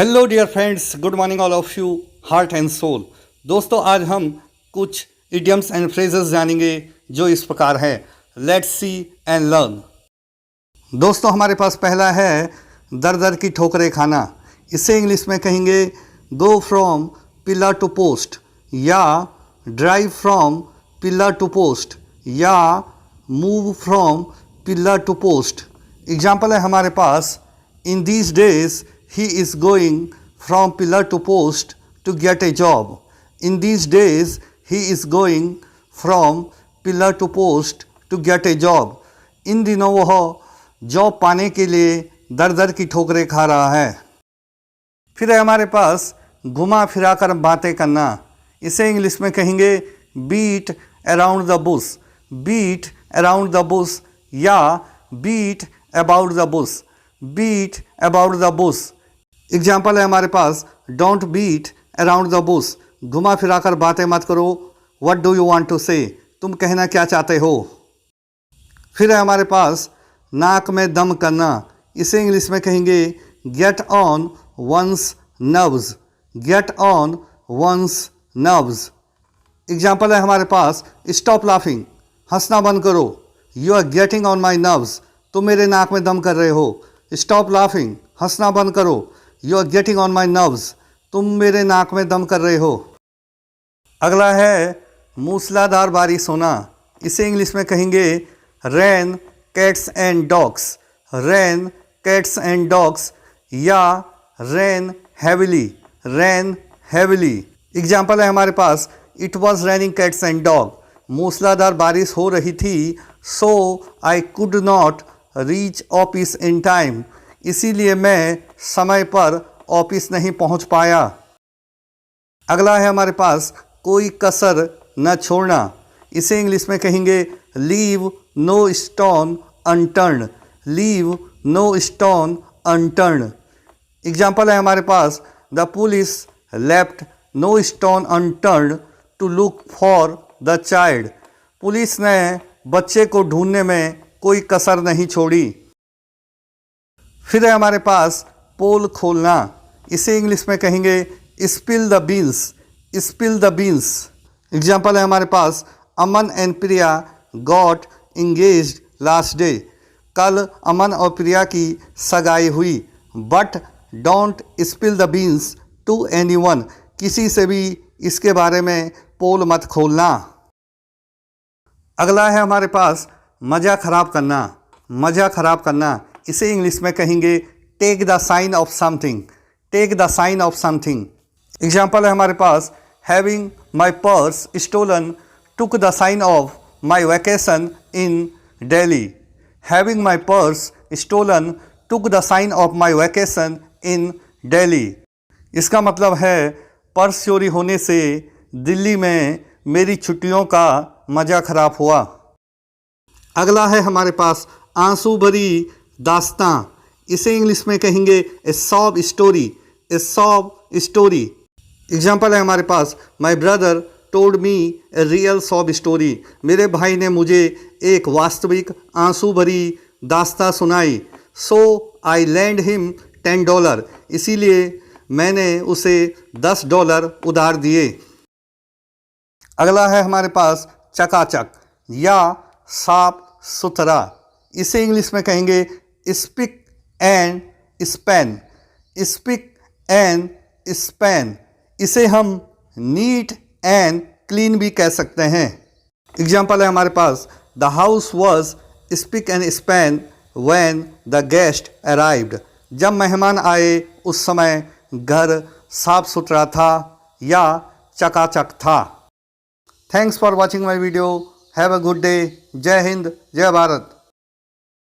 Hello dear friends, good morning all of you, heart and soul. दोस्तों, आज हम कुछ इडियम्स एंड फ्रेजेस जानेंगे जो इस प्रकार है। Let's see and learn. दोस्तों, हमारे पास पहला है दर दर की ठोकरें खाना। इसे इंग्लिश में कहेंगे go from pillar to post, या drive from pillar to post, या move from pillar to post. Example है हमारे पास, in these days he is going from pillar to post to get a job. In these days, he is going from pillar to post to get a job. इन दिनों वह job पाने के लिए दर दर की ठोकरें खा रहा है। फिर है हमारे पास घुमा फिरा कर बातें करना। इसे इंग्लिश में कहेंगे beat around the bush, beat around the bush, या beat about the bush, beat about the bush. Example है हमारे पास, don't beat around the bush, घुमा फिरा कर बातें मत करो। What do you want to say, तुम कहना क्या चाहते हो। फिर है हमारे पास नाक में दम करना। इसे इंग्लिश में कहेंगे get on one's nerves, get on one's nerves. Example है हमारे पास, स्टॉप लाफिंग, हंसना बंद करो। You are getting on my nerves, तुम मेरे नाक में दम कर रहे हो। स्टॉप लाफिंग, हंसना बंद करो। You are getting on my nerves, तुम मेरे नाक में दम कर रहे हो। अगला है मूसलाधार बारिश होना। इसे इंग्लिश में कहेंगे rain cats and dogs, rain cats and dogs, या rain heavily, rain heavily. Example है हमारे पास, it was raining cats and dog, मूसलाधार बारिश हो रही थी, so I could not reach office in time, इसीलिए मैं समय पर ऑफिस नहीं पहुंच पाया। अगला है हमारे पास कोई कसर न छोड़ना। इसे इंग्लिश में कहेंगे leave no stone unturn, leave no stone unturn. Example है हमारे पास, the police left no stone unturn to look for the child, police ने बच्चे को ढूंढने में कोई कसर नहीं छोड़ी। फिर है हमारे पास पोल खोलना। इसे इंग्लिश में कहेंगे spill the beans, spill the beans. Example है हमारे पास, Aman and Priya got engaged last day, कल अमन और प्रिया की सगाई हुई। But don't spill the beans to anyone, किसी से भी इसके बारे में पोल मत खोलना। अगला है हमारे पास मज़ा ख़राब करना, मज़ा ख़राब करना। इसे इंग्लिश में कहेंगे take the shine off something, take the shine off something. Example है हमारे पास, having my purse stolen took the shine off my vacation in Delhi, having my purse stolen took the shine off my vacation in Delhi. इसका मतलब है purse चोरी होने से दिल्ली में मेरी छुट्टियों का मज़ा खराब हुआ। अगला है हमारे पास आंसू भरी दास्तां। इसे इंग्लिश में कहेंगे a sob story, a sob story. Example है हमारे पास, my brother told me a real sob story, मेरे भाई ने मुझे एक वास्तविक आंसू भरी दास्तां सुनाई। सो आई लेंड हिम $10, इसीलिए मैंने उसे $10 उधार दिए। अगला है हमारे पास चकाचक, या साफ सुथरा। इसे इंग्लिश में कहेंगे speak and span, speak and span. इसे हम नीट एंड क्लीन भी कह सकते हैं। एग्जाम्पल है हमारे पास, the house was spick and span when the guest arrived, जब मेहमान आए उस समय घर साफ सुथरा था या चकाचक था। Thanks for watching my video. Have a good day. जय हिंद, जय भारत।